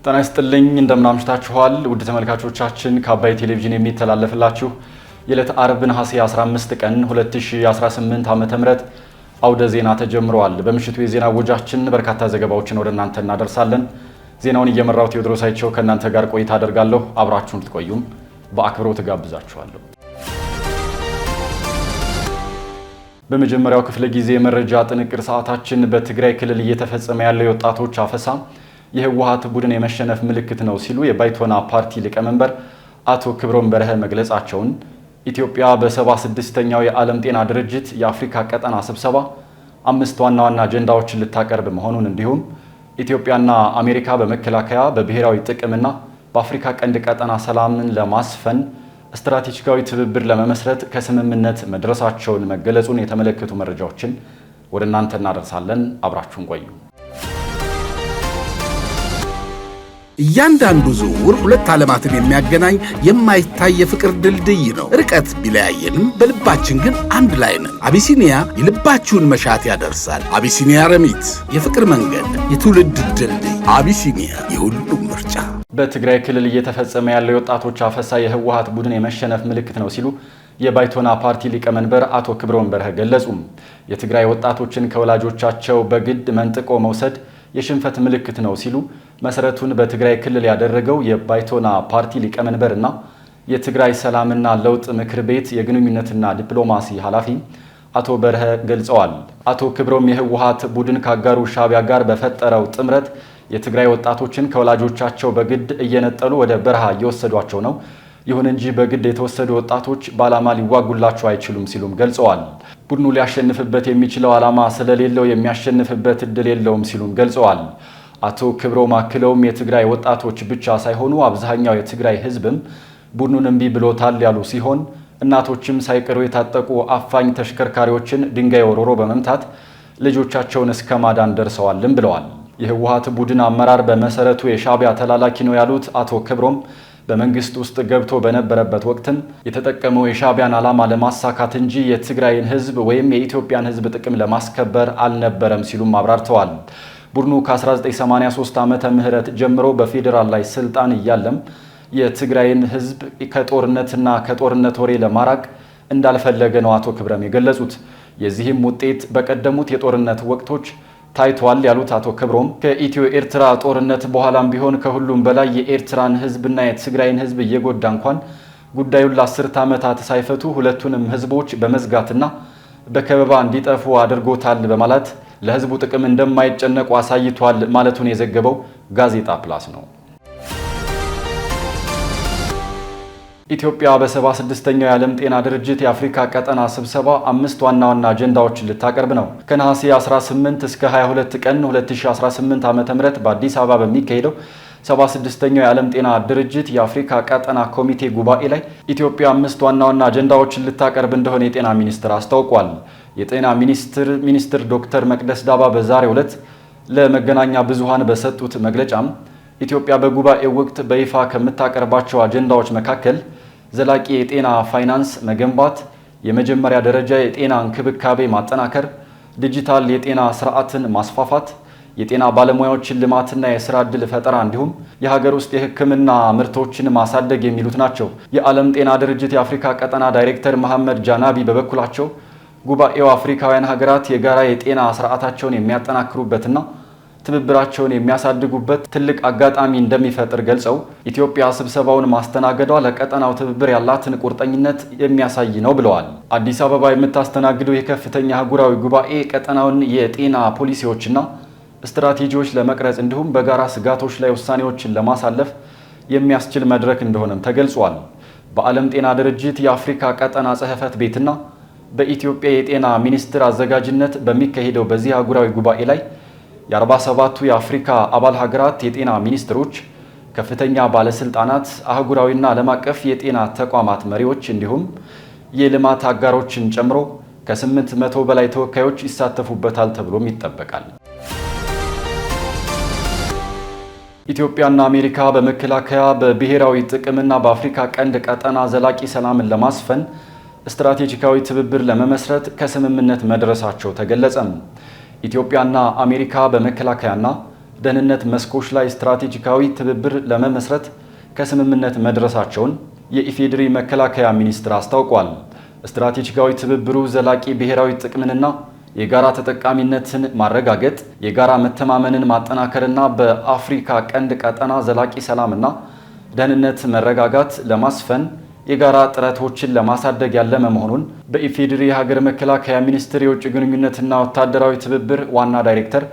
ጤና ይስጥልኝ እንደምን አምሽታችኋል ውድ ተመልካቾቻችን ከአባይ ቴሌቪዥን የሚተላለፍላችሁ የዕለት አርብ ነሐሴ 15 ቀን 2018 ዓ.ም አውደ ዜና ተጀምሯል። በምሽቱ የዜና ወጃችን በርካታ ዘገባዎችን ወደ እናንተ እናደርሳለን። ዜናውን እየመራው ቴዎድሮስ አይቸው ከእናንተ ጋር ቆይታ አደርጋለሁ። አብራችሁን ትቆዩም በአክብሮት ጋብዛችኋለሁ። በመጀመሪያው ክፍለ ጊዜ መረጃ ጥንቅር ሰዓታችን በትግራይ ክልል እየተፈጸመ ያለው የወጣቶች አፈሳ የህወሓት ቡድን የመሸነፍ ምልክት ነው ሲሉ የባይቶና ፓርቲ ሊቀመንበር አቶ ክብሮም በርሀ መግለጻቸውን፣ ኢትዮጵያ በ76ኛው የዓለም ጤና ድርጅት የአፍሪካ ቀጠና ስብሰባ 5 ዋና ዋና አጀንዳዎችን ልታቀርብ መሆኑን እንዲሁም ኢትዮጵያና አሜሪካ በመከላከያ በብሔራዊ ጥቅምና በአፍሪካ ቀንድ ቀጠና ሰላምን ለማስፈን ስትራቴጂካዊ ትብብር ለመመስረት ከስምምነት መድረሳቸውን መገለጹን የተመለከቱ መረጃዎችን ወደ እናንተ እናደርሳለን። አብራችሁን ቆዩ። እያንዳንዱ ዝውውር ሁለት ዓለማትን የሚያገናኝ የማይታይ የፍቅር ድልድይ ነው። ርቀት ቢለያየንም በልባችን ግን አንድ ላይ ነን። አቢሲኒያ የልባችሁን መሻት ያደርሳል። አቢሲኒያ ረሚት፣ የፍቅር መንገድ፣ የትውልድ ድልድይ። አቢሲኒያ የሁሉም ምርጫ። በትግራይ ክልል እየተፈጸመ ያለው የወጣቶች አፈሳ የህወሓት ቡድን የመሸነፍ ምልክት ነው ሲሉ የባይቶና ፓርቲ ሊቀመንበር አቶ ክብሮም በርሀ ገለጹ። የትግራይ ወጣቶችን ከወላጆቻቸው በግድ መንጥቆ መውሰድ የሽንፈት ምልክት ነው ሲሉ መሰረቱን በትግራይ ክልል ያደረገው የባይቶና ፓርቲ ሊቀመንበርና የትግራይ ሰላምና ለውጥ ምክር ቤት የግንኙነትና ዲፕሎማሲ ኃላፊ አቶ በርሀ ገልጸዋል። አቶ ክብሮም የህወሓት ቡድን ካጋሩ ሻዕቢያ ጋር በፈጠረው ጥምረት የትግራይ ወጣቶችን ከወላጆቻቸው በግድ እየነጠሉ ወደ በረሃ እየወሰዷቸው ነው። ይሁን እንጂ በግድ የተወሰዱ ወጣቶች በዓላማ ሊዋጉላቸው አይችሉም ሲሉም ገልጸዋል። ቡድኑ ሊያሸንፍበት የሚችለው ዓላማ ስለሌለው የሚያሸንፍበት እድል የለውም ሲሉም ገልጸዋል። አቶ ክብሮም አክለውም የትግራይ ወጣቶች ብቻ ሳይሆኑ አብዛኛው የትግራይ ህዝብም ቡድኑን እምቢ ብሎታል ያሉ ሲሆን እናቶችም ሳይቀሩ የታጠቁ አፋኝ ተሽከርካሪዎችን ድንጋይ ወርውሮ በመምታት ልጆቻቸውን እስከ ማዳን ደርሰዋልም ብለዋል። የህወሓት ቡድን አመራር በመሰረቱ የሻዕቢያ ተላላኪ ነው ያሉት አቶ ክብሮም በመንግስት ውስጥ ገብቶ በነበረበት ወቅትም የተጠቀመው የሻዕቢያን ዓላማ ለማሳካት እንጂ የትግራይን ህዝብ ወይም የኢትዮጵያን ህዝብ ጥቅም ለማስከበር አልነበረም ሲሉም አብራርተዋል። ቡድኑ ከ1983 ዓመተ ምህረት ጀምሮ በፌዴራል ላይ ስልጣን እያለም የትግራይን ህዝብ ከጦርነትና ከጦርነት ወሬ ለማራቅ እንዳልፈለገ ነው አቶ ክብሮም የገለጹት። የዚህም ውጤት በቀደሙት የጦርነት ወቅቶች ታይቷል ያሉት አቶ ክብሮም ከኢትዮ ኤርትራ ጦርነት በኋላም ቢሆን ከሁሉም በላይ የኤርትራን ህዝብና የትግራይን ህዝብ እየጎዳ እንኳን ጉዳዩን ለ10 ዓመታት ሳይፈቱ ሁለቱንም ህዝቦች በመዝጋትና በከበባ እንዲጠፉ አድርጎታል በማለት ለህዝቡ ጥቅም እንደማይጨነቁ አሳይቷል ማለቱን የዘገበው ጋዜጣ ፕላስ ነው። ኢትዮጵያ በ76ኛው የዓለም ጤና ድርጅት የአፍሪካ ቀጠና ስብሰባ 5 ዋና ዋና አጀንዳዎችን ልታቀርብ ነው። ከነሐሴ 18 እስከ 22 ቀን 2018 ዓ.ም በአዲስ አበባ በሚካሄደው 76ኛው የዓለም ጤና ድርጅት የአፍሪካ ቀጠና ኮሚቴ ጉባኤ ላይ ኢትዮጵያ 5 ዋና ዋና አጀንዳዎችን ልታቀርብ እንደሆነ የጤና ሚኒስቴር አስታውቋል። የጤና ሚኒስትር ዶክተር መቅደስ ዳባ በዛሬው ዕለት ለመገናኛ ብዙሃን በሰጡት መግለጫም ኢትዮጵያ በጉባኤው ወቅት በይፋ ከምታቀርባቸው አጀንዳዎች መካከል ዘላቂ የጤና ፋይናንስ መገንባት፣ የመጀመሪያ ደረጃ የጤና እንክብካቤ ማጠናከር፣ ዲጂታል የጤና ስርዓትን ማስፋፋት፣ የጤና ባለሙያዎችን ልማትና የሥራ ዕድል ፈጠራ እንዲሁም የሀገር ውስጥ የሕክምና ምርቶችን ማሳደግ የሚሉት ናቸው። የዓለም ጤና ድርጅት የአፍሪካ ቀጠና ዳይሬክተር መሐመድ ጃናቢ በበኩላቸው ጉባኤው አፍሪካውያን ሀገራት የጋራ የጤና ስርዓታቸውን የሚያጠናክሩበትና ትብብራቸውን የሚያሳድጉበት ትልቅ አጋጣሚ እንደሚፈጥር ገልጸው ኢትዮጵያ ስብሰባውን ማስተናገዷ ለቀጠናው ትብብር ያላትን ቁርጠኝነት የሚያሳይ ነው ብለዋል። አዲስ አበባ የምታስተናግደው የከፍተኛ አህጉራዊ ጉባኤ ቀጠናውን የጤና ፖሊሲዎችና ስትራቴጂዎች ለመቅረጽ እንዲሁም በጋራ ስጋቶች ላይ ውሳኔዎችን ለማሳለፍ የሚያስችል መድረክ እንደሆነም ተገልጿል። በዓለም ጤና ድርጅት የአፍሪካ ቀጠና ጽሕፈት ቤትና በኢትዮጵያ የጤና ሚኒስቴር አዘጋጅነት በሚካሄደው በዚህ አህጉራዊ ጉባኤ ላይ የ47ቱ የአፍሪካ አባል ሀገራት የጤና ሚኒስትሮች፣ ከፍተኛ ባለስልጣናት፣ አህጉራዊና ዓለም አቀፍ የጤና ተቋማት መሪዎች እንዲሁም የልማት አጋሮችን ጨምሮ ከ800 በላይ ተወካዮች ይሳተፉበታል ተብሎም ይጠበቃል። ኢትዮጵያና አሜሪካ በመከላከያ በብሔራዊ ጥቅምና በአፍሪካ ቀንድ ቀጠና ዘላቂ ሰላምን ለማስፈን ስትራቴጂካዊ ትብብር ለመመስረት ከስምምነት መድረሳቸው ተገለጸ። ኢትዮጵያና አሜሪካ በመከላከያና ደህንነት መስኮች ላይ ስትራቴጂካዊ ትብብር ለመመስረት ከስምምነት መድረሳቸውን የኢፌዴሪ መከላከያ ሚኒስቴር አስታውቋል። ስትራቴጂካዊ ትብብሩ ዘላቂ ብሔራዊ ጥቅምንና የጋራ ተጠቃሚነትን ማረጋገጥ፣ የጋራ መተማመንን ማጠናከርና በአፍሪካ ቀንድ ቀጠና ዘላቂ ሰላምና ደህንነት መረጋጋት ለማስፈን የጋራ ጥረቶችን ለማሳደግ ያለመ መሆኑን በኢፌዴሪ የሀገር መከላከያ ሚኒስቴር የውጭ ግንኙነትና ወታደራዊ ትብብር ዋና ዳይሬክተር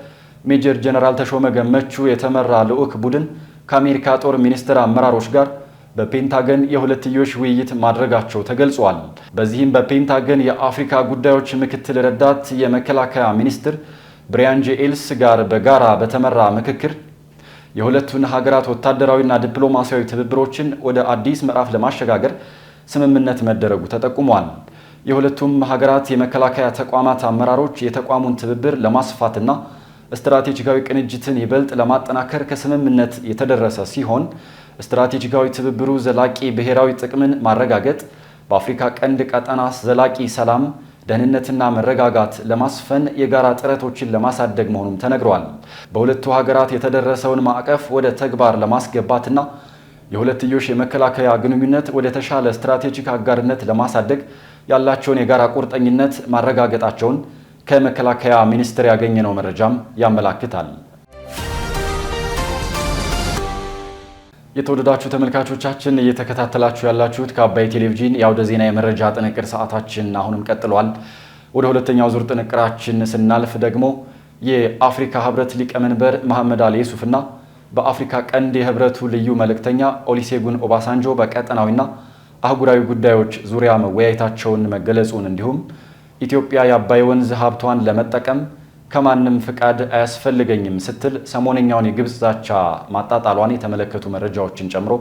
ሜጀር ጀነራል ተሾመ ገመቹ የተመራ ልዑክ ቡድን ከአሜሪካ ጦር ሚኒስቴር አመራሮች ጋር በፔንታገን የሁለትዮሽ ውይይት ማድረጋቸው ተገልጿል። በዚህም በፔንታገን የአፍሪካ ጉዳዮች ምክትል ረዳት የመከላከያ ሚኒስትር ብሪያን ጄ ኤልስ ጋር በጋራ በተመራ ምክክር የሁለቱን ሀገራት ወታደራዊና ዲፕሎማሲያዊ ትብብሮችን ወደ አዲስ ምዕራፍ ለማሸጋገር ስምምነት መደረጉ ተጠቁሟል። የሁለቱም ሀገራት የመከላከያ ተቋማት አመራሮች የተቋሙን ትብብር ለማስፋትና ስትራቴጂካዊ ቅንጅትን ይበልጥ ለማጠናከር ከስምምነት የተደረሰ ሲሆን ስትራቴጂካዊ ትብብሩ ዘላቂ ብሔራዊ ጥቅምን ማረጋገጥ፣ በአፍሪካ ቀንድ ቀጠና ዘላቂ ሰላም፣ ደህንነትና መረጋጋት ለማስፈን የጋራ ጥረቶችን ለማሳደግ መሆኑም ተነግሯል። በሁለቱ ሀገራት የተደረሰውን ማዕቀፍ ወደ ተግባር ለማስገባትና የሁለትዮሽ የመከላከያ ግንኙነት ወደ ተሻለ ስትራቴጂክ አጋርነት ለማሳደግ ያላቸውን የጋራ ቁርጠኝነት ማረጋገጣቸውን ከመከላከያ ሚኒስቴር ያገኘነው መረጃም ያመላክታል። የተወደዳችሁ ተመልካቾቻችን እየተከታተላችሁ ያላችሁት ከአባይ ቴሌቪዥን የአውደ ዜና የመረጃ ጥንቅር ሰዓታችን አሁንም ቀጥሏል። ወደ ሁለተኛው ዙር ጥንቅራችን ስናልፍ ደግሞ የአፍሪካ ህብረት ሊቀመንበር መሐመድ አሊ ዩሱፍና በአፍሪካ ቀንድ የህብረቱ ልዩ መልእክተኛ ኦሉሴጉን ኦባሳንጆ በቀጠናዊና አህጉራዊ ጉዳዮች ዙሪያ መወያየታቸውን መገለጹን እንዲሁም ኢትዮጵያ የአባይ ወንዝ ሀብቷን ለመጠቀም ከማንም ፍቃድ አያስፈልገኝም ስትል ሰሞነኛውን የግብጽ ዛቻ ማጣጣሏን የተመለከቱ መረጃዎችን ጨምሮ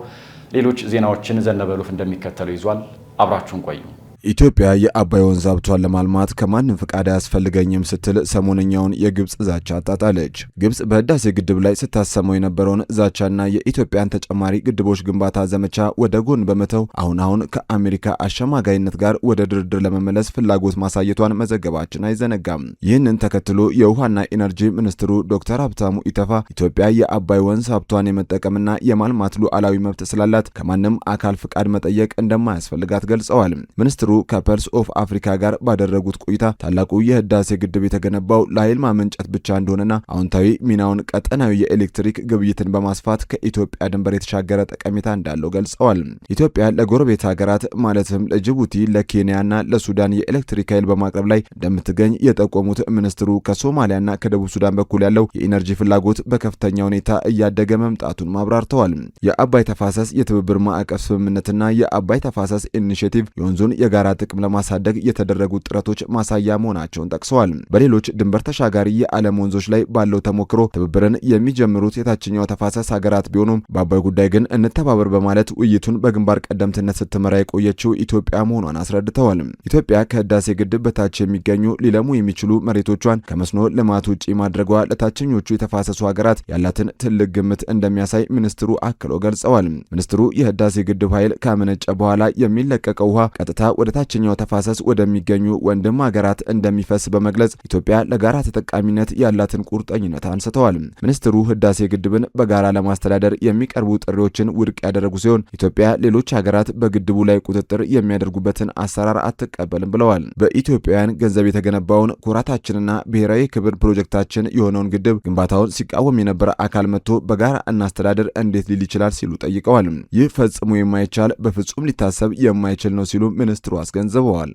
ሌሎች ዜናዎችን ዘነበሉፍ እንደሚከተለው ይዟል። አብራችሁን ቆዩ። ኢትዮጵያ የአባይ ወንዝ ሀብቷን ለማልማት ከማንም ፍቃድ አያስፈልገኝም ስትል ሰሞነኛውን የግብጽ ዛቻ አጣጣለች። ግብጽ በህዳሴ ግድብ ላይ ስታሰመው የነበረውን ዛቻና የኢትዮጵያን ተጨማሪ ግድቦች ግንባታ ዘመቻ ወደ ጎን በመተው አሁን ከአሜሪካ አሸማጋይነት ጋር ወደ ድርድር ለመመለስ ፍላጎት ማሳየቷን መዘገባችን አይዘነጋም። ይህንን ተከትሎ የውሃና ኢነርጂ ሚኒስትሩ ዶክተር ሀብታሙ ኢተፋ ኢትዮጵያ የአባይ ወንዝ ሀብቷን የመጠቀምና የማልማት ሉዓላዊ መብት ስላላት ከማንም አካል ፍቃድ መጠየቅ እንደማያስፈልጋት ገልጸዋል። ሚኒስትሩ ከፐርስ ኦፍ አፍሪካ ጋር ባደረጉት ቆይታ ታላቁ የህዳሴ ግድብ የተገነባው ለኃይል ማመንጨት ብቻ እንደሆነና አዎንታዊ ሚናውን ቀጠናዊ የኤሌክትሪክ ግብይትን በማስፋት ከኢትዮጵያ ድንበር የተሻገረ ጠቀሜታ እንዳለው ገልጸዋል። ኢትዮጵያ ለጎረቤት ሀገራት ማለትም ለጅቡቲ፣ ለኬንያና ለሱዳን የኤሌክትሪክ ኃይል በማቅረብ ላይ እንደምትገኝ የጠቆሙት ሚኒስትሩ ከሶማሊያና ከደቡብ ሱዳን በኩል ያለው የኢነርጂ ፍላጎት በከፍተኛ ሁኔታ እያደገ መምጣቱን ማብራርተዋል። የአባይ ተፋሰስ የትብብር ማዕቀፍ ስምምነትና የአባይ ተፋሰስ ኢኒሼቲቭ የወንዙን የጋራ ጥቅም ለማሳደግ የተደረጉ ጥረቶች ማሳያ መሆናቸውን ጠቅሰዋል። በሌሎች ድንበር ተሻጋሪ የዓለም ወንዞች ላይ ባለው ተሞክሮ ትብብርን የሚጀምሩት የታችኛው ተፋሰስ ሀገራት ቢሆኑም በአባይ ጉዳይ ግን እንተባበር በማለት ውይይቱን በግንባር ቀደምትነት ስትመራ የቆየችው ኢትዮጵያ መሆኗን አስረድተዋል። ኢትዮጵያ ከህዳሴ ግድብ በታች የሚገኙ ሊለሙ የሚችሉ መሬቶቿን ከመስኖ ልማት ውጪ ማድረጓ ለታችኞቹ የተፋሰሱ ሀገራት ያላትን ትልቅ ግምት እንደሚያሳይ ሚኒስትሩ አክለው ገልጸዋል። ሚኒስትሩ የህዳሴ ግድብ ኃይል ካመነጨ በኋላ የሚለቀቀው ውሃ ቀጥታ ወደ ታችኛው ተፋሰስ ወደሚገኙ ወንድም ሀገራት እንደሚፈስ በመግለጽ ኢትዮጵያ ለጋራ ተጠቃሚነት ያላትን ቁርጠኝነት አንስተዋል። ሚኒስትሩ ህዳሴ ግድብን በጋራ ለማስተዳደር የሚቀርቡ ጥሪዎችን ውድቅ ያደረጉ ሲሆን ኢትዮጵያ ሌሎች ሀገራት በግድቡ ላይ ቁጥጥር የሚያደርጉበትን አሰራር አትቀበልም ብለዋል። በኢትዮጵያውያን ገንዘብ የተገነባውን ኩራታችንና ብሔራዊ ክብር ፕሮጀክታችን የሆነውን ግድብ ግንባታውን ሲቃወም የነበረ አካል መጥቶ በጋራ እናስተዳደር እንዴት ሊል ይችላል ሲሉ ጠይቀዋል። ይህ ፈጽሞ የማይቻል በፍጹም ሊታሰብ የማይችል ነው ሲሉ ሚኒስትሩ አስገንዝበዋል።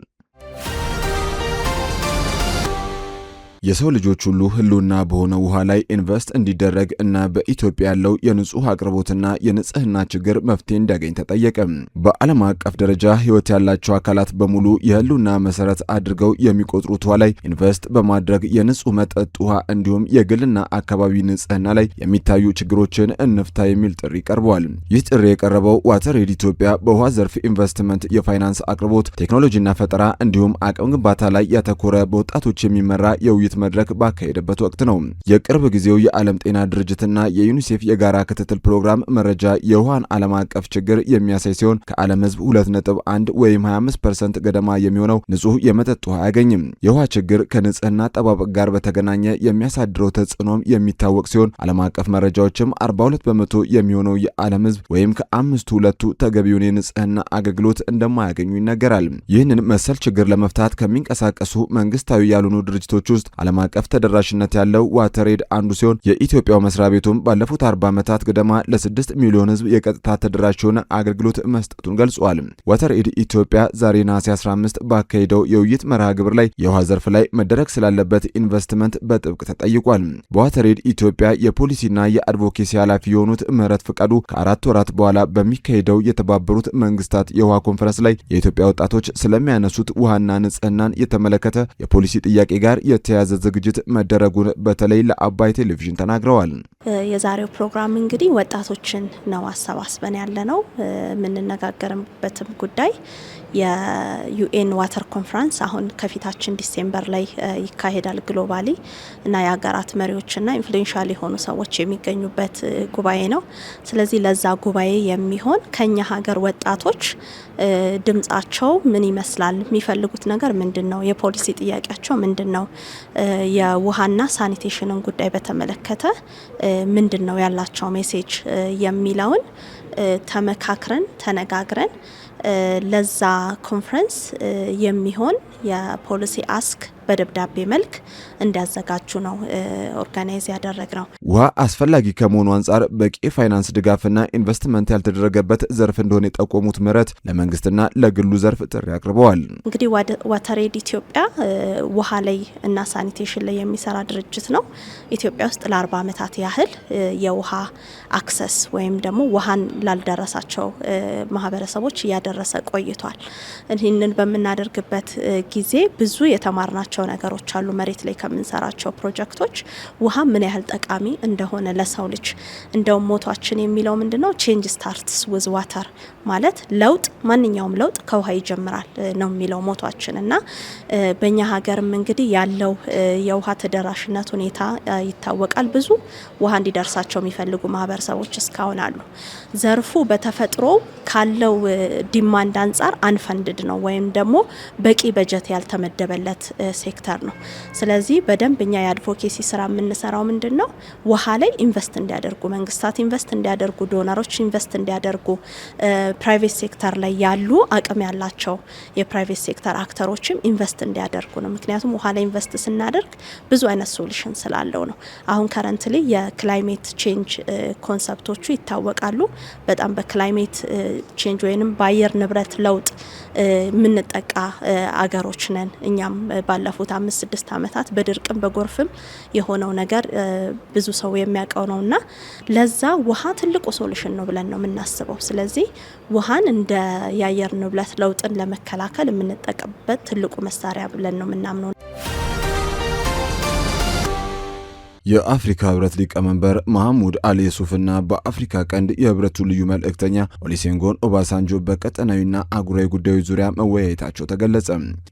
የሰው ልጆች ሁሉ ህልውና በሆነ ውሃ ላይ ኢንቨስት እንዲደረግ እና በኢትዮጵያ ያለው የንጹህ አቅርቦትና የንጽህና ችግር መፍትሄ እንዲያገኝ ተጠየቀ። በዓለም አቀፍ ደረጃ ህይወት ያላቸው አካላት በሙሉ የህልውና መሰረት አድርገው የሚቆጥሩት ውሃ ላይ ኢንቨስት በማድረግ የንጹህ መጠጥ ውሃ እንዲሁም የግልና አካባቢ ንጽህና ላይ የሚታዩ ችግሮችን እንፍታ የሚል ጥሪ ቀርቧል። ይህ ጥሪ የቀረበው ዋተር ኤድ ኢትዮጵያ በውሃ ዘርፍ ኢንቨስትመንት፣ የፋይናንስ አቅርቦት፣ ቴክኖሎጂና ፈጠራ እንዲሁም አቅም ግንባታ ላይ ያተኮረ በወጣቶች የሚመራ የውይይት የውይይት መድረክ ባካሄደበት ወቅት ነው። የቅርብ ጊዜው የዓለም ጤና ድርጅትና የዩኒሴፍ የጋራ ክትትል ፕሮግራም መረጃ የውሃን ዓለም አቀፍ ችግር የሚያሳይ ሲሆን ከዓለም ሕዝብ 2.1 ወይም 25% ገደማ የሚሆነው ንጹህ የመጠጥ ውሃ አያገኝም። የውሃ ችግር ከንጽህና አጠባበቅ ጋር በተገናኘ የሚያሳድረው ተጽዕኖም የሚታወቅ ሲሆን ዓለም አቀፍ መረጃዎችም 42 በመቶ የሚሆነው የዓለም ሕዝብ ወይም ከአምስቱ ሁለቱ ተገቢውን የንጽህና አገልግሎት እንደማያገኙ ይነገራል። ይህንን መሰል ችግር ለመፍታት ከሚንቀሳቀሱ መንግስታዊ ያልሆኑ ድርጅቶች ውስጥ ዓለም አቀፍ ተደራሽነት ያለው ዋተርኤድ አንዱ ሲሆን የኢትዮጵያው መስሪያ ቤቱም ባለፉት 40 ዓመታት ገደማ ለ6 ሚሊዮን ህዝብ የቀጥታ ተደራሽ የሆነ አገልግሎት መስጠቱን ገልጿል። ዋተርኤድ ኢትዮጵያ ዛሬ ነሐሴ 15 ባካሄደው የውይይት መርሃ ግብር ላይ የውሃ ዘርፍ ላይ መደረግ ስላለበት ኢንቨስትመንት በጥብቅ ተጠይቋል። በዋተርኤድ ኢትዮጵያ የፖሊሲና የአድቮኬሲ ኃላፊ የሆኑት ምህረት ፍቃዱ ከ4 ወራት በኋላ በሚካሄደው የተባበሩት መንግስታት የውሃ ኮንፈረንስ ላይ የኢትዮጵያ ወጣቶች ስለሚያነሱት ውሃና ንጽህናን የተመለከተ የፖሊሲ ጥያቄ ጋር የተያያዘ ዝግጅት መደረጉን በተለይ ለአባይ ቴሌቪዥን ተናግረዋል። የዛሬው ፕሮግራም እንግዲህ ወጣቶችን ነው አሰባስበን ያለነው። የምንነጋገርበትም ጉዳይ የዩኤን ዋተር ኮንፈረንስ አሁን ከፊታችን ዲሴምበር ላይ ይካሄዳል ግሎባሊ እና የሀገራት መሪዎችና ኢንፍሉዌንሻል የሆኑ ሰዎች የሚገኙበት ጉባኤ ነው። ስለዚህ ለዛ ጉባኤ የሚሆን ከኛ ሀገር ወጣቶች ድምጻቸው ምን ይመስላል፣ የሚፈልጉት ነገር ምንድነው፣ የፖሊሲ ጥያቄያቸው ምንድነው፣ የውሃና ሳኒቴሽንን ጉዳይ በተመለከተ ምንድነው ያላቸው ሜሴጅ የሚለውን ተመካክረን ተነጋግረን ለዛ ኮንፈረንስ የሚሆን የፖሊሲ አስክ በደብዳቤ መልክ እንዲያዘጋጁ ነው ኦርጋናይዝ ያደረግነው። ውሃ አስፈላጊ ከመሆኑ አንጻር በቂ ፋይናንስ ድጋፍና ኢንቨስትመንት ያልተደረገበት ዘርፍ እንደሆነ የጠቆሙት ምህረት ለመንግስትና ለግሉ ዘርፍ ጥሪ አቅርበዋል። እንግዲህ ዋተርኤድ ኢትዮጵያ ውሃ ላይ እና ሳኒቴሽን ላይ የሚሰራ ድርጅት ነው። ኢትዮጵያ ውስጥ ለ40 ዓመታት ያህል የውሃ አክሰስ ወይም ደግሞ ውሃን ላልደረሳቸው ማህበረሰቦች እያደረሰ ቆይቷል። ይህንን በምናደርግበት ጊዜ ብዙ የተማርናቸው ነገሮች አሉ። መሬት ላይ ከምንሰራቸው ፕሮጀክቶች ውሃ ምን ያህል ጠቃሚ እንደሆነ ለሰው ልጅ እንደውም ሞቷችን የሚለው ምንድነው ቼንጅ ስታርትስ ዊዝ ዋተር ማለት ለውጥ ማንኛውም ለውጥ ከውሃ ይጀምራል ነው የሚለው ሞቷችን እና በእኛ ሀገርም እንግዲህ ያለው የውሃ ተደራሽነት ሁኔታ ይታወቃል። ብዙ ውሃ እንዲደርሳቸው የሚፈልጉ ማህበረሰቦች እስካሁን አሉ። ዘርፉ በተፈጥሮ ካለው ዲማንድ አንጻር አንፈንድድ ነው ወይም ደግሞ በቂ በጀት ያልተመደበለት ሴክተር ነው። ስለዚህ በደንብ እኛ የአድቮኬሲ ስራ የምንሰራው ምንድነው ውሃ ላይ ኢንቨስት እንዲያደርጉ መንግስታት ኢንቨስት እንዲያደርጉ ዶናሮች ኢንቨስት እንዲያደርጉ ፕራይቬት ሴክተር ላይ ያሉ አቅም ያላቸው የፕራይቬት ሴክተር አክተሮችም ኢንቨስት እንዲያደርጉ ነው። ምክንያቱም ውሃ ላይ ኢንቨስት ስናደርግ ብዙ አይነት ሶሉሽን ስላለው ነው። አሁን ከረንትሊ የክላይሜት ቼንጅ ኮንሰፕቶቹ ይታወቃሉ። በጣም በክላይሜት ቼንጅ ወይንም በአየር ንብረት ለውጥ የምንጠቃ አገሮች ነን። እኛም ባለፉት 5-6 ዓመታት በድርቅም በጎርፍም የሆነው ነገር ብዙ ሰው የሚያውቀው ነውና ለዛ ውሃ ትልቁ ሶሉሽን ነው ብለን ነው የምናስበው። ስለዚህ ውሃን እንደ የአየር ንብረት ለውጥን ለመከላከል የምንጠቀምበት ትልቁ መሳሪያ ብለን ነው የምናምነው። የአፍሪካ ህብረት ሊቀመንበር መሐሙድ አሊ ዩሱፍና በአፍሪካ ቀንድ የህብረቱ ልዩ መልእክተኛ ኦሉሴጉን ኦባሳንጆ በቀጠናዊና አህጉራዊ ጉዳዮች ዙሪያ መወያየታቸው ተገለጸ።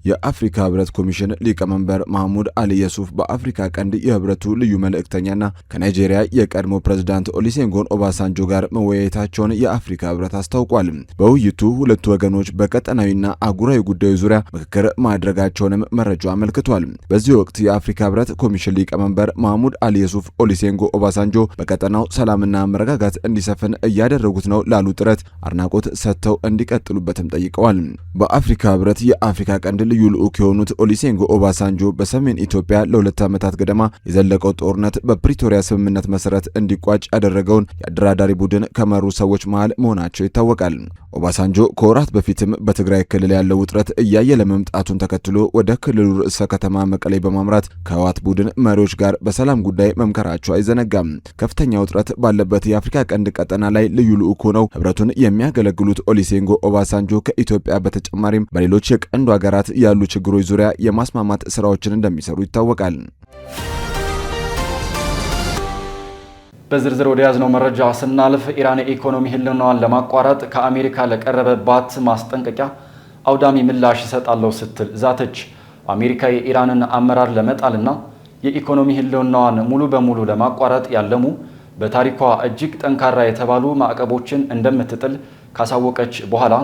የአፍሪካ ህብረት ኮሚሽን ሊቀመንበር መሐሙድ አሊ ዩሱፍ በአፍሪካ ቀንድ የህብረቱ ልዩ መልእክተኛና ከናይጄሪያ የቀድሞ ፕሬዝዳንት ኦሉሴጉን ኦባሳንጆ ጋር መወያየታቸውን የአፍሪካ ህብረት አስታውቋል። በውይይቱ ሁለቱ ወገኖች በቀጠናዊና አህጉራዊ ጉዳዮች ዙሪያ ምክክር ማድረጋቸውንም መረጃው አመልክቷል። በዚህ ወቅት የአፍሪካ ህብረት ኮሚሽን ሊቀመንበር መሐሙድ አሊ ዩሱፍ ኦሉሴጉን ኦባሳንጆ በቀጠናው ሰላምና መረጋጋት እንዲሰፍን እያደረጉት ነው ላሉ ጥረት አድናቆት ሰጥተው እንዲቀጥሉበትም ጠይቀዋል። በአፍሪካ ህብረት የአፍሪካ ቀንድ ልዩ ልዑክ የሆኑት ኦሉሴጉን ኦባሳንጆ በሰሜን ኢትዮጵያ ለ2 ዓመታት ገደማ የዘለቀው ጦርነት በፕሪቶሪያ ስምምነት መሰረት እንዲቋጭ ያደረገውን የአደራዳሪ ቡድን ከመሩ ሰዎች መሃል መሆናቸው ይታወቃል። ኦባሳንጆ ከወራት በፊትም በትግራይ ክልል ያለው ውጥረት እያየለ መምጣቱን ተከትሎ ወደ ክልሉ ርዕሰ ከተማ መቀሌ በማምራት ከህወሓት ቡድን መሪዎች ጋር በሰላም ጉዳይ መምከራቸው አይዘነጋም። ከፍተኛ ውጥረት ባለበት የአፍሪካ ቀንድ ቀጠና ላይ ልዩ ልዑክ ሆነው ህብረቱን የሚያገለግሉት ኦሉሴጉን ኦባሳንጆ ከኢትዮጵያ በተጨማሪም በሌሎች የቀንዱ ሀገራት ያሉ ችግሮች ዙሪያ የማስማማት ስራዎችን እንደሚሰሩ ይታወቃል። በዝርዝር ወደ ያዝነው መረጃ ስናልፍ ኢራን የኢኮኖሚ ህልውናዋን ለማቋረጥ ከአሜሪካ ለቀረበባት ማስጠንቀቂያ አውዳሚ ምላሽ ይሰጣለሁ ስትል ዛተች። አሜሪካ የኢራንን አመራር ለመጣልና የኢኮኖሚ ህልውናዋን ሙሉ በሙሉ ለማቋረጥ ያለሙ በታሪኳ እጅግ ጠንካራ የተባሉ ማዕቀቦችን እንደምትጥል ካሳወቀች በኋላ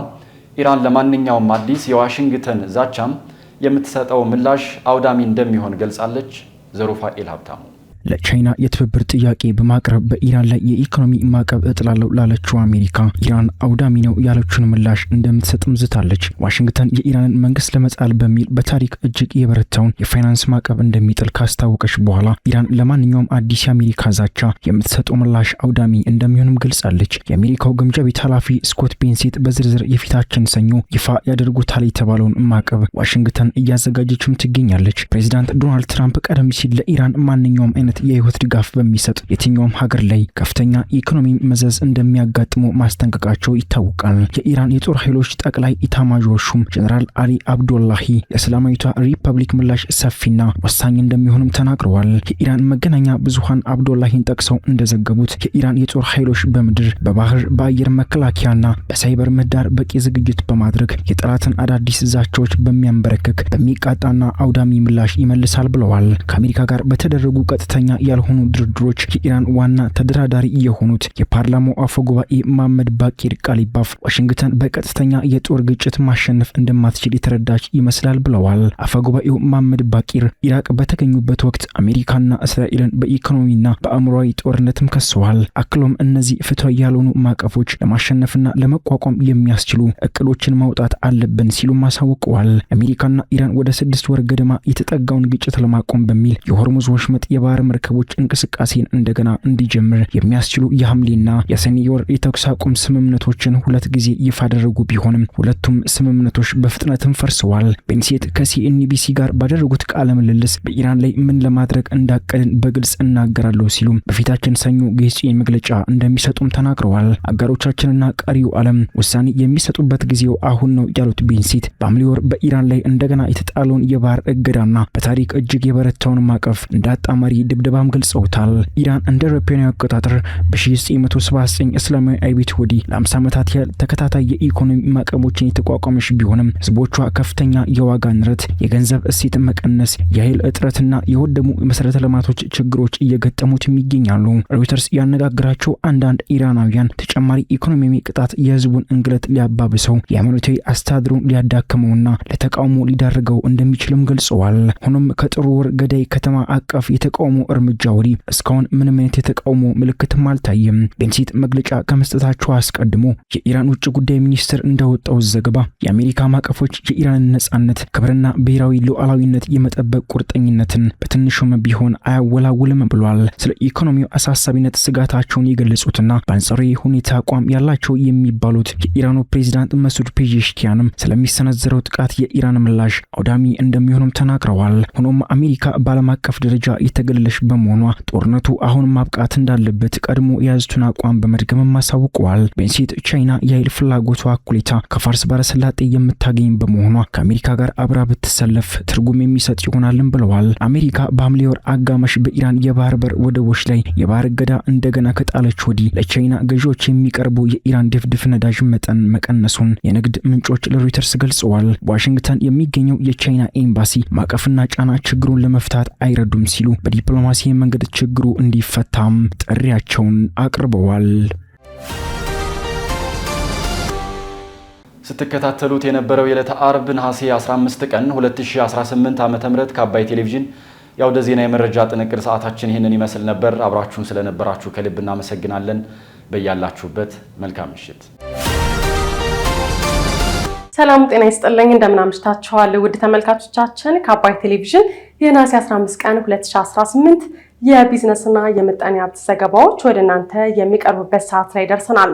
ኢራን ለማንኛውም አዲስ የዋሽንግተን ዛቻም የምትሰጠው ምላሽ አውዳሚ እንደሚሆን ገልጻለች። ዘሩፋኤል ሀብታሙ ለቻይና የትብብር ጥያቄ በማቅረብ በኢራን ላይ የኢኮኖሚ ማዕቀብ እጥላለሁ ላለችው አሜሪካ ኢራን አውዳሚ ነው ያለችውን ምላሽ እንደምትሰጥም ዝታለች። ዋሽንግተን የኢራንን መንግስት ለመጣል በሚል በታሪክ እጅግ የበረታውን የፋይናንስ ማዕቀብ እንደሚጥል ካስታወቀች በኋላ ኢራን ለማንኛውም አዲስ የአሜሪካ ዛቻ የምትሰጠው ምላሽ አውዳሚ እንደሚሆንም ገልጻለች። የአሜሪካው ግምጃ ቤት ኃላፊ ስኮት ቤንሴት በዝርዝር የፊታችን ሰኞ ይፋ ያደርጉታል የተባለውን ማዕቀብ ዋሽንግተን እያዘጋጀችም ትገኛለች። ፕሬዚዳንት ዶናልድ ትራምፕ ቀደም ሲል ለኢራን ማንኛውም የህይወት ድጋፍ በሚሰጥ የትኛውም ሀገር ላይ ከፍተኛ ኢኮኖሚ መዘዝ እንደሚያጋጥሙ ማስጠንቀቃቸው ይታወቃል። የኢራን የጦር ኃይሎች ጠቅላይ ኢታማዦር ሹም ጀነራል አሊ አብዶላሂ የእስላማዊቷ ሪፐብሊክ ምላሽ ሰፊና ወሳኝ እንደሚሆንም ተናግረዋል። የኢራን መገናኛ ብዙሃን አብዶላሂን ጠቅሰው እንደዘገቡት የኢራን የጦር ኃይሎች በምድር በባህር በአየር መከላከያና በሳይበር ምህዳር በቂ ዝግጅት በማድረግ የጠላትን አዳዲስ ዛቻዎች በሚያንበረክክ በሚቃጣና አውዳሚ ምላሽ ይመልሳል ብለዋል። ከአሜሪካ ጋር በተደረጉ ቀጥተኛ ያልሆኑ ድርድሮች የኢራን ዋና ተደራዳሪ የሆኑት የፓርላማው አፈ ጉባኤ መሐመድ ባቂር ቃሊባፍ ዋሽንግተን በቀጥተኛ የጦር ግጭት ማሸነፍ እንደማትችል የተረዳች ይመስላል ብለዋል። አፈ ጉባኤው መሐመድ ባቂር ኢራቅ በተገኙበት ወቅት አሜሪካና እስራኤልን በኢኮኖሚና በአእምሯዊ ጦርነትም ከሰዋል። አክሎም እነዚህ ፍትሃዊ ያልሆኑ ማዕቀፎች ለማሸነፍና ለመቋቋም የሚያስችሉ እቅዶችን ማውጣት አለብን ሲሉም አሳውቀዋል። አሜሪካና ኢራን ወደ 6 ወር ገደማ የተጠጋውን ግጭት ለማቆም በሚል የሆርሙዝ ወሽመጥ የባህር መርከቦች እንቅስቃሴን እንደገና እንዲጀምር የሚያስችሉ የሐምሌና የሰኔ ወር የተኩስ አቁም ስምምነቶችን 2 ጊዜ ይፋ ያደረጉ ቢሆንም ሁለቱም ስምምነቶች በፍጥነትም ፈርሰዋል። ቤንሴት ከሲኤንቢሲ ጋር ባደረጉት ቃለ ምልልስ በኢራን ላይ ምን ለማድረግ እንዳቀድን በግልጽ እናገራለሁ ሲሉም በፊታችን ሰኞ ጋዜጣዊ መግለጫ እንደሚሰጡም ተናግረዋል። አጋሮቻችንና ቀሪው ዓለም ውሳኔ የሚሰጡበት ጊዜው አሁን ነው ያሉት ቤንሴት በሐምሌ ወር በኢራን ላይ እንደገና የተጣለውን የባህር እገዳና በታሪክ እጅግ የበረታውን ማዕቀፍ እንዳጣማሪ ድብደባም ገልጸውታል። ኢራን እንደ አውሮፓውያን አቆጣጠር በ1979 እስላማዊ አብዮት ወዲህ ለ50 ዓመታት ያህል ተከታታይ የኢኮኖሚ ማዕቀቦችን የተቋቋመች ቢሆንም ህዝቦቿ ከፍተኛ የዋጋ ንረት፣ የገንዘብ እሴት መቀነስ፣ የኃይል እጥረትና የወደሙ መሰረተ ልማቶች ችግሮች እየገጠሙት ይገኛሉ። ሮይተርስ ያነጋገራቸው አንዳንድ ኢራናውያን ተጨማሪ ኢኮኖሚያዊ ቅጣት የህዝቡን እንግልት ሊያባብሰው፣ የሃይማኖታዊ አስተዳደሩን ሊያዳክመውና ለተቃውሞ ሊዳርገው እንደሚችልም ገልጸዋል። ሆኖም ከጥሩ ወር ገዳይ ከተማ አቀፍ የተቃውሞ እርምጃ ወዲህ እስካሁን ምንም አይነት የተቃውሞ ምልክትም አልታየም። ቤንሴት መግለጫ ከመስጠታቸው አስቀድሞ የኢራን ውጭ ጉዳይ ሚኒስትር እንዳወጣው ዘገባ የአሜሪካ ማዕቀፎች የኢራንን ነጻነት፣ ክብርና ብሔራዊ ሉዓላዊነት የመጠበቅ ቁርጠኝነትን በትንሹም ቢሆን አያወላውልም ብሏል። ስለ ኢኮኖሚው አሳሳቢነት ስጋታቸውን የገለጹትና በአንጻራዊ ሁኔታ አቋም ያላቸው የሚባሉት የኢራኑ ፕሬዚዳንት መሱድ ፔዜሽኪያንም ስለሚሰነዘረው ጥቃት የኢራን ምላሽ አውዳሚ እንደሚሆንም ተናግረዋል። ሆኖም አሜሪካ በዓለም አቀፍ ደረጃ የተገለለች በመሆኗ ጦርነቱ አሁን ማብቃት እንዳለበት ቀድሞ የያዙትን አቋም በመድገም አሳውቀዋል። ቤንሴት ቻይና የኃይል ፍላጎቷ እኩሌታ ከፋርስ ባሕረ ሰላጤ የምታገኝ በመሆኗ ከአሜሪካ ጋር አብራ ብትሰለፍ ትርጉም የሚሰጥ ይሆናልም ብለዋል። አሜሪካ በሐምሌ ወር አጋማሽ በኢራን የባህር በር ወደቦች ላይ የባህር እገዳ እንደገና ከጣለች ወዲህ ለቻይና ገዢዎች የሚቀርቡ የኢራን ድፍድፍ ነዳጅ መጠን መቀነሱን የንግድ ምንጮች ለሮይተርስ ገልጸዋል። በዋሽንግተን የሚገኘው የቻይና ኤምባሲ ማዕቀፍና ጫና ችግሩን ለመፍታት አይረዱም ሲሉ በዲፕሎማሲ መንገድ ችግሩ እንዲፈታም ጥሪያቸውን አቅርበዋል። ስትከታተሉት የነበረው የዕለተ አርብ ነሐሴ 15 ቀን 2018 ዓ.ም ከአባይ ቴሌቪዥን የአውደ ዜና የመረጃ ጥንቅር ሰዓታችን ይህንን ይመስል ነበር። አብራችሁን ስለነበራችሁ ከልብ እናመሰግናለን። በያላችሁበት መልካም ምሽት። ሰላም ጤና ይስጥልኝ። እንደምን አምሽታችኋል ውድ ተመልካቾቻችን። ከአባይ ቴሌቪዥን የነሐሴ 15 ቀን 2018 የቢዝነስና የምጣኔ ሀብት ዘገባዎች ወደ እናንተ የሚቀርቡበት ሰዓት ላይ ደርሰናል።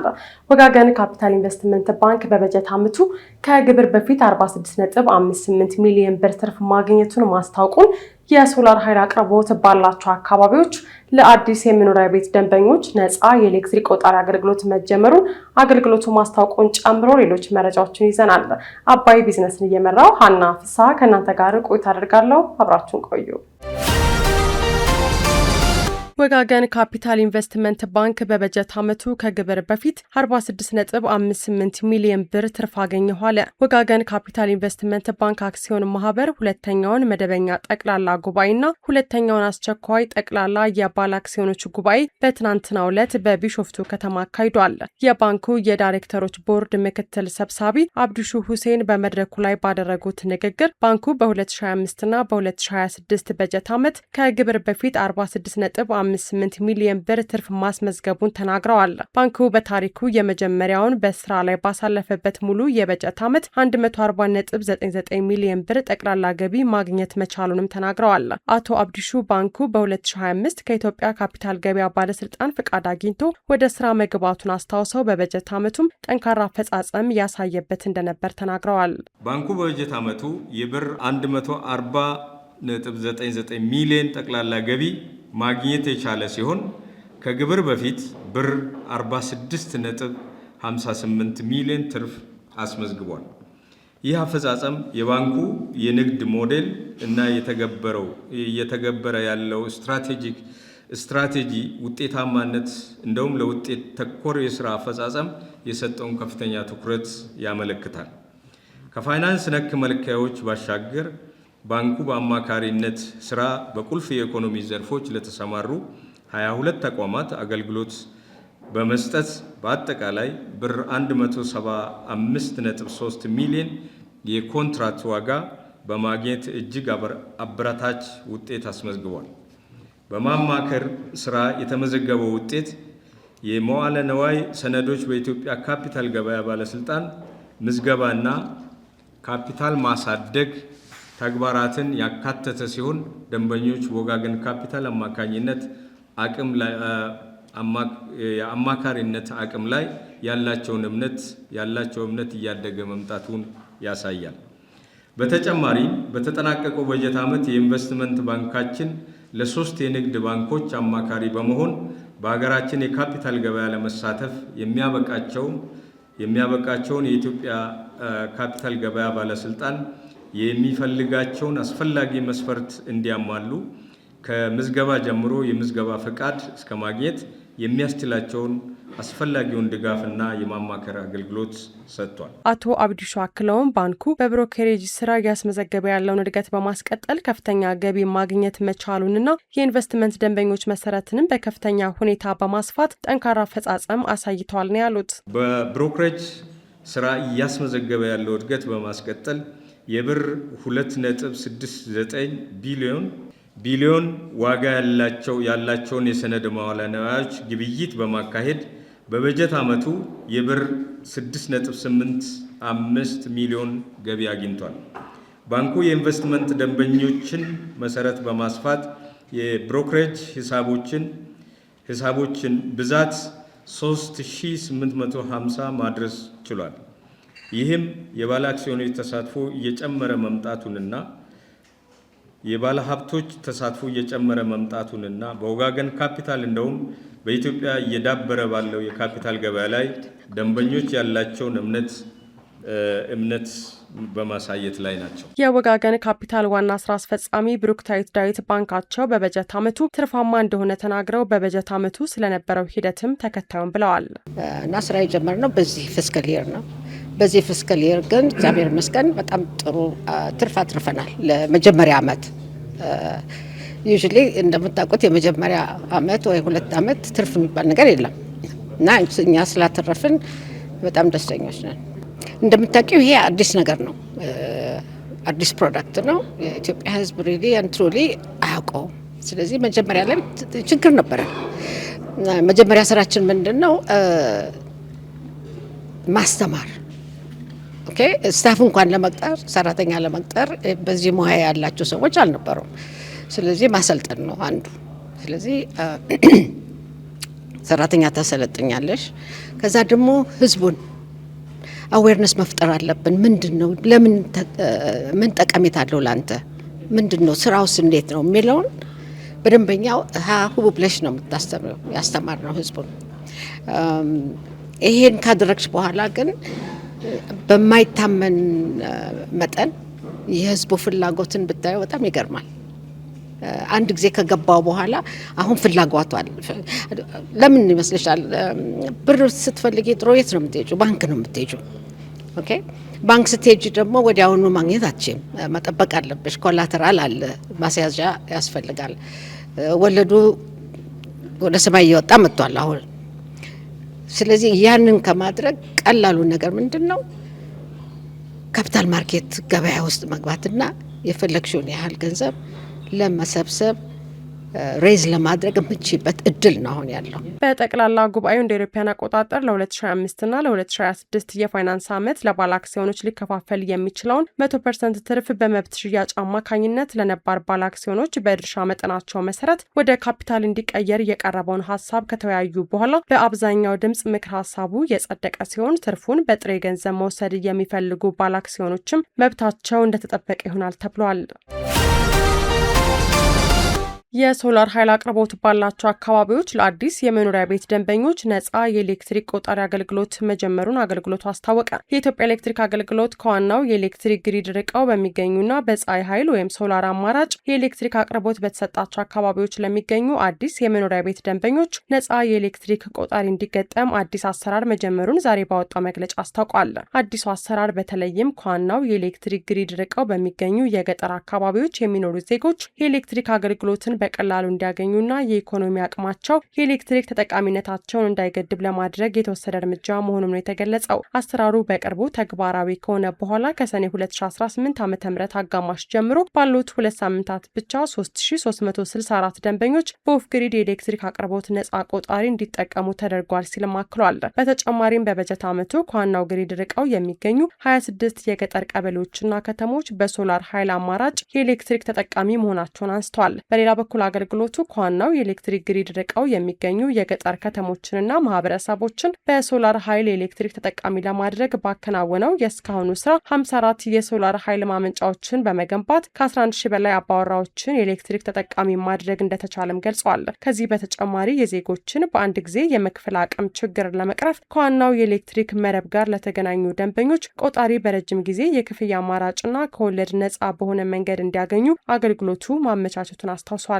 ወጋገን ካፒታል ኢንቨስትመንት ባንክ በበጀት ዓመቱ ከግብር በፊት 46.58 ሚሊዮን ብር ትርፍ ማግኘቱን ማስታወቁን፣ የሶላር ኃይል አቅርቦት ባላቸው አካባቢዎች ለአዲስ የመኖሪያ ቤት ደንበኞች ነፃ የኤሌክትሪክ ቆጣሪ አገልግሎት መጀመሩን አገልግሎቱ ማስታወቁን ጨምሮ ሌሎች መረጃዎችን ይዘናል። አባይ ቢዝነስን እየመራው ሀና ፍስሐ ከእናንተ ጋር ቆይታ አደርጋለሁ። አብራችሁን ቆዩ። ወጋገን ካፒታል ኢንቨስትመንት ባንክ በበጀት ዓመቱ ከግብር በፊት 46.58 ሚሊዮን ብር ትርፍ አገኘ አለ። ወጋገን ካፒታል ኢንቨስትመንት ባንክ አክሲዮን ማህበር ሁለተኛውን መደበኛ ጠቅላላ ጉባኤና ሁለተኛውን አስቸኳይ ጠቅላላ የባለ አክሲዮኖች ጉባኤ በትናንትናው ዕለት በቢሾፍቱ ከተማ አካሂዷል። የባንኩ የዳይሬክተሮች ቦርድ ምክትል ሰብሳቢ አብዱሹ ሁሴን በመድረኩ ላይ ባደረጉት ንግግር ባንኩ በ2025 እና በ2026 በጀት ዓመት ከግብር በፊት 46.58 ሚሊዮን ብር ትርፍ ማስመዝገቡን ተናግረዋል። ባንኩ በታሪኩ የመጀመሪያውን በስራ ላይ ባሳለፈበት ሙሉ የበጀት ዓመት 140.99 ሚሊዮን ብር ጠቅላላ ገቢ ማግኘት መቻሉንም ተናግረዋል። አቶ አብዲሹ ባንኩ በ2025 ከኢትዮጵያ ካፒታል ገበያ ባለስልጣን ፍቃድ አግኝቶ ወደ ስራ መግባቱን አስታውሰው በበጀት ዓመቱም ጠንካራ አፈጻጸም ያሳየበት እንደነበር ተናግረዋል። ባንኩ በበጀት ዓመቱ የብር 140.99 ሚሊዮን ጠቅላላ ገቢ ማግኘት የቻለ ሲሆን ከግብር በፊት ብር 46.58 ሚሊዮን ትርፍ አስመዝግቧል። ይህ አፈጻጸም የባንኩ የንግድ ሞዴል እና እየተገበረ ያለው ስትራቴጂ ውጤታማነት እንደውም ለውጤት ተኮር የስራ አፈጻጸም የሰጠውን ከፍተኛ ትኩረት ያመለክታል። ከፋይናንስ ነክ መለኪያዎች ባሻገር ባንኩ በአማካሪነት ስራ በቁልፍ የኢኮኖሚ ዘርፎች ለተሰማሩ 22 ተቋማት አገልግሎት በመስጠት በአጠቃላይ ብር 175.3 ሚሊዮን የኮንትራት ዋጋ በማግኘት እጅግ አበረታች ውጤት አስመዝግቧል። በማማከር ስራ የተመዘገበው ውጤት የመዋለ ነዋይ ሰነዶች በኢትዮጵያ ካፒታል ገበያ ባለስልጣን ምዝገባና ካፒታል ማሳደግ ተግባራትን ያካተተ ሲሆን ደንበኞች ወጋገን ካፒታል አማካኝነት የአማካሪነት አቅም ላይ ያላቸው እምነት እያደገ መምጣቱን ያሳያል። በተጨማሪም በተጠናቀቀው በጀት ዓመት የኢንቨስትመንት ባንካችን ለ3 የንግድ ባንኮች አማካሪ በመሆን በሀገራችን የካፒታል ገበያ ለመሳተፍ የሚያበቃቸውን የኢትዮጵያ ካፒታል ገበያ ባለስልጣን የሚፈልጋቸውን አስፈላጊ መስፈርት እንዲያሟሉ ከምዝገባ ጀምሮ የምዝገባ ፈቃድ እስከ ማግኘት የሚያስችላቸውን አስፈላጊውን ድጋፍና የማማከር አገልግሎት ሰጥቷል። አቶ አብዲሹ አክለውም ባንኩ በብሮከሬጅ ስራ እያስመዘገበ ያለውን እድገት በማስቀጠል ከፍተኛ ገቢ ማግኘት መቻሉንና የኢንቨስትመንት ደንበኞች መሰረትንም በከፍተኛ ሁኔታ በማስፋት ጠንካራ አፈጻጸም አሳይተዋል ነው ያሉት። በብሮከሬጅ ስራ እያስመዘገበ ያለው እድገት በማስቀጠል የብር 2.69 ቢሊዮን ዋጋ ያላቸውን የሰነድ መዋዕለ ንዋዮች ግብይት በማካሄድ በበጀት ዓመቱ የብር 6.85 ሚሊዮን ገቢ አግኝቷል። ባንኩ የኢንቨስትመንት ደንበኞችን መሰረት በማስፋት የብሮከሬጅ ሂሳቦችን ብዛት 3850 ማድረስ ችሏል። ይህም የባለ አክሲዮኖች ተሳትፎ እየጨመረ መምጣቱንና የባለ ሀብቶች ተሳትፎ እየጨመረ መምጣቱንና በወጋገን ካፒታል እንደውም በኢትዮጵያ እየዳበረ ባለው የካፒታል ገበያ ላይ ደንበኞች ያላቸውን እምነት በማሳየት ላይ ናቸው። የወጋገን ካፒታል ዋና ስራ አስፈጻሚ ብሩክታዊት ዳዊት ባንካቸው በበጀት ዓመቱ ትርፋማ እንደሆነ ተናግረው በበጀት ዓመቱ ስለነበረው ሂደትም ተከታዩን ብለዋል። እና ስራ የጀመርነው በዚህ ፊስካል ይር ነው። በዚህ ፊስካል ይር ግን እግዚአብሔር ይመስገን በጣም ጥሩ ትርፍ አትርፈናል። ለመጀመሪያ ዓመት ዩዥሊ እንደምታውቁት የመጀመሪያ ዓመት ወይ 2 ዓመት ትርፍ የሚባል ነገር የለም እና እኛ ስላተረፍን በጣም ደስተኞች ነን። እንደምታውቂው ይሄ አዲስ ነገር ነው፣ አዲስ ፕሮዳክት ነው። የኢትዮጵያ ሕዝብ ሪሊ ኤንድ ትሩሊ አያውቀውም። ስለዚህ መጀመሪያ ላይ ችግር ነበረ። መጀመሪያ ስራችን ምንድን ነው? ማስተማር። ኦኬ ስታፍ እንኳን ለመቅጠር ሰራተኛ ለመቅጠር በዚህ ሙያ ያላቸው ሰዎች አልነበሩም። ስለዚህ ማሰልጠን ነው አንዱ። ስለዚህ ሰራተኛ ታሰለጥኛለሽ። ከዛ ደግሞ ህዝቡን አዌርነስ መፍጠር አለብን። ምንድነው? ለምን ምን ጠቀሜታ አለው ላንተ? ምንድነው? ስራውስ እንዴት ነው የሚለውን በደንበኛው ሀሁ ብለሽ ነው የምታስተምረው። ያስተማር ነው ህዝቡን። ይሄን ካደረግሽ በኋላ ግን በማይታመን መጠን የህዝቡ ፍላጎትን ብታየው በጣም ይገርማል። አንድ ጊዜ ከገባው በኋላ አሁን ፍላጎቷል። ለምን ይመስልሻል? ብር ስትፈልጊ ጥሩ የት ነው የምትሄጂው? ባንክ ነው የምትሄጂው። ኦኬ ባንክ ስትሄጂ ደግሞ ወዲያውኑ ማግኘት አትችይም። መጠበቅ አለብሽ። ኮላተራል አለ፣ ማስያዣ ያስፈልጋል። ወለዱ ወደ ሰማይ እየወጣ መጥቷል አሁን። ስለዚህ ያንን ከማድረግ ቀላሉ ነገር ምንድነው? ካፒታል ማርኬት ገበያ ውስጥ መግባትና የፈለግሽውን ያህል ገንዘብ ለመሰብሰብ ሬዝ ለማድረግ የምትችይበት እድል ነው አሁን ያለው። በጠቅላላ ጉባኤው እንደ አውሮፓውያን አቆጣጠር ለ2025 እና ለ2026 የፋይናንስ ዓመት ለባለ አክሲዮኖች ሊከፋፈል የሚችለውን 100% ትርፍ በመብት ሽያጭ አማካኝነት ለነባር ባለ አክሲዮኖች በድርሻ መጠናቸው መሰረት ወደ ካፒታል እንዲቀየር የቀረበውን ሀሳብ ከተወያዩ በኋላ በአብዛኛው ድምጽ ምክር ሀሳቡ የጸደቀ ሲሆን ትርፉን በጥሬ ገንዘብ መውሰድ የሚፈልጉ ባለ አክሲዮኖችም መብታቸው እንደተጠበቀ ይሆናል ተብሏል። የሶላር ኃይል አቅርቦት ባላቸው አካባቢዎች ለአዲስ የመኖሪያ ቤት ደንበኞች ነጻ የኤሌክትሪክ ቆጣሪ አገልግሎት መጀመሩን አገልግሎቱ አስታወቀ። የኢትዮጵያ ኤሌክትሪክ አገልግሎት ከዋናው የኤሌክትሪክ ግሪድ ርቀው በሚገኙና በፀሐይ ኃይል ወይም ሶላር አማራጭ የኤሌክትሪክ አቅርቦት በተሰጣቸው አካባቢዎች ለሚገኙ አዲስ የመኖሪያ ቤት ደንበኞች ነጻ የኤሌክትሪክ ቆጣሪ እንዲገጠም አዲስ አሰራር መጀመሩን ዛሬ ባወጣው መግለጫ አስታውቋል። አዲሱ አሰራር በተለይም ከዋናው የኤሌክትሪክ ግሪድ ርቀው በሚገኙ የገጠር አካባቢዎች የሚኖሩ ዜጎች የኤሌክትሪክ አገልግሎትን በቀላሉ እንዲያገኙና የኢኮኖሚ አቅማቸው የኤሌክትሪክ ተጠቃሚነታቸውን እንዳይገድብ ለማድረግ የተወሰደ እርምጃ መሆኑን ነው የተገለጸው። አሰራሩ በቅርቡ ተግባራዊ ከሆነ በኋላ ከሰኔ 2018 ዓ.ም አጋማሽ ጀምሮ ባሉት 2 ሳምንታት ብቻ 3364 ደንበኞች በኦፍ ግሪድ የኤሌክትሪክ አቅርቦት ነጻ ቆጣሪ እንዲጠቀሙ ተደርጓል ሲልም አክሏል። በተጨማሪም በበጀት ዓመቱ ከዋናው ግሪድ ርቀው የሚገኙ 26 የገጠር ቀበሌዎችና ከተሞች በሶላር ኃይል አማራጭ የኤሌክትሪክ ተጠቃሚ መሆናቸውን አንስተዋል። በሌላ በኩል አገልግሎቱ ከዋናው የኤሌክትሪክ ግሪድ ርቀው የሚገኙ የገጠር ከተሞችንና ማህበረሰቦችን በሶላር ኃይል የኤሌክትሪክ ተጠቃሚ ለማድረግ ባከናወነው የእስካሁኑ ስራ 54 የሶላር ኃይል ማመንጫዎችን በመገንባት ከ11 ሺህ በላይ አባወራዎችን የኤሌክትሪክ ተጠቃሚ ማድረግ እንደተቻለም ገልጸዋል። ከዚህ በተጨማሪ የዜጎችን በአንድ ጊዜ የመክፈል አቅም ችግር ለመቅረፍ ከዋናው የኤሌክትሪክ መረብ ጋር ለተገናኙ ደንበኞች ቆጣሪ በረጅም ጊዜ የክፍያ አማራጭና ከወለድ ነጻ በሆነ መንገድ እንዲያገኙ አገልግሎቱ ማመቻቸቱን አስታውሷል።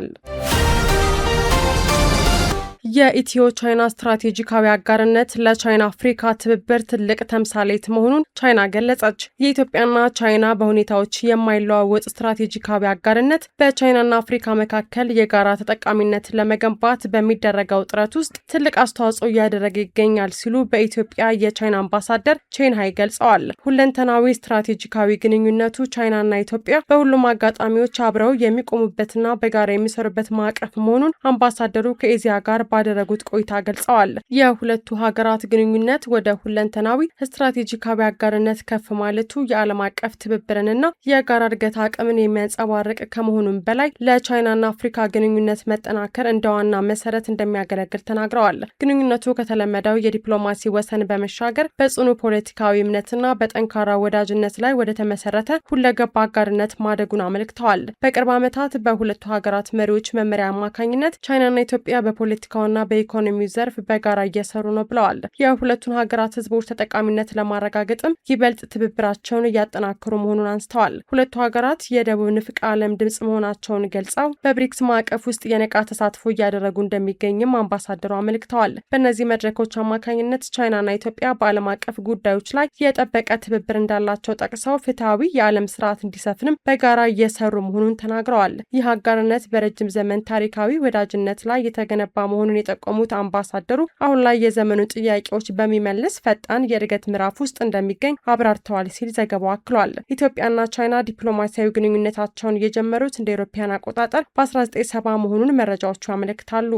የኢትዮ ቻይና ስትራቴጂካዊ አጋርነት ለቻይና አፍሪካ ትብብር ትልቅ ተምሳሌት መሆኑን ቻይና ገለጸች። የኢትዮጵያና ቻይና በሁኔታዎች የማይለዋወጥ ስትራቴጂካዊ አጋርነት በቻይናና አፍሪካ መካከል የጋራ ተጠቃሚነት ለመገንባት በሚደረገው ጥረት ውስጥ ትልቅ አስተዋጽኦ እያደረገ ይገኛል ሲሉ በኢትዮጵያ የቻይና አምባሳደር ቼን ሃይ ገልጸዋል። ሁለንተናዊ ስትራቴጂካዊ ግንኙነቱ ቻይናና ኢትዮጵያ በሁሉም አጋጣሚዎች አብረው የሚቆሙበትና በጋራ የሚሰሩበት ማዕቀፍ መሆኑን አምባሳደሩ ከኤዚያ ጋር ባደረጉት ቆይታ ገልጸዋል። የሁለቱ ሀገራት ግንኙነት ወደ ሁለንተናዊ ስትራቴጂካዊ አጋርነት ከፍ ማለቱ የዓለም አቀፍ ትብብርንና የጋራ እድገት አቅምን የሚያንጸባርቅ ከመሆኑም በላይ ለቻይናና አፍሪካ ግንኙነት መጠናከር እንደ ዋና መሰረት እንደሚያገለግል ተናግረዋል። ግንኙነቱ ከተለመደው የዲፕሎማሲ ወሰን በመሻገር በጽኑ ፖለቲካዊ እምነትና በጠንካራ ወዳጅነት ላይ ወደ ተመሰረተ ሁለገብ አጋርነት ማደጉን አመልክተዋል። በቅርብ ዓመታት በሁለቱ ሀገራት መሪዎች መመሪያ አማካኝነት ቻይናና ኢትዮጵያ በፖለቲካውና በኢኮኖሚው ዘርፍ በጋራ እየሰሩ ነው ብለዋል። የሁለቱን ሀገራት ህዝቦች ተጠቃሚነት ለማረጋገጥም ይበልጥ ትብብራቸውን እያጠናከሩ መሆኑን አንስተዋል። ሁለቱ ሀገራት የደቡብ ንፍቀ ዓለም ድምጽ መሆናቸውን ገልጸው በብሪክስ ማዕቀፍ ውስጥ የነቃ ተሳትፎ እያደረጉ እንደሚገኝም አምባሳደሩ አመልክተዋል። በእነዚህ መድረኮች አማካኝነት ቻይናና ኢትዮጵያ በዓለም አቀፍ ጉዳዮች ላይ የጠበቀ ትብብር እንዳላቸው ጠቅሰው ፍትሐዊ የዓለም ስርዓት እንዲሰፍንም በጋራ እየሰሩ መሆኑን ተናግረዋል። ይህ አጋርነት በረጅም ዘመን ታሪካዊ ወዳጅነት ላይ የተገነባ መሆኑን የጠቆሙት አምባሳደሩ አሁን ላይ የዘመኑን ጥያቄዎች በሚመልስ ፈጣን የእድገት ምዕራፍ ውስጥ እንደሚገኝ አብራርተዋል ሲል ዘገባው አክሏል። ኢትዮጵያና ቻይና ዲፕሎማሲያዊ ግንኙነታቸውን የጀመሩት እንደ አውሮፓውያን አቆጣጠር በ1970 መሆኑን መረጃዎቹ ያመለክታሉ።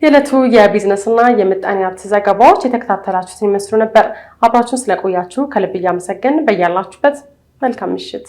የዕለቱ የቢዝነስና የምጣኔ ሀብት ዘገባዎች የተከታተላችሁትን ይመስሉ ነበር። አብራችሁን ስለቆያችሁ ከልብ እያመሰገን በያላችሁበት መልካም ምሽት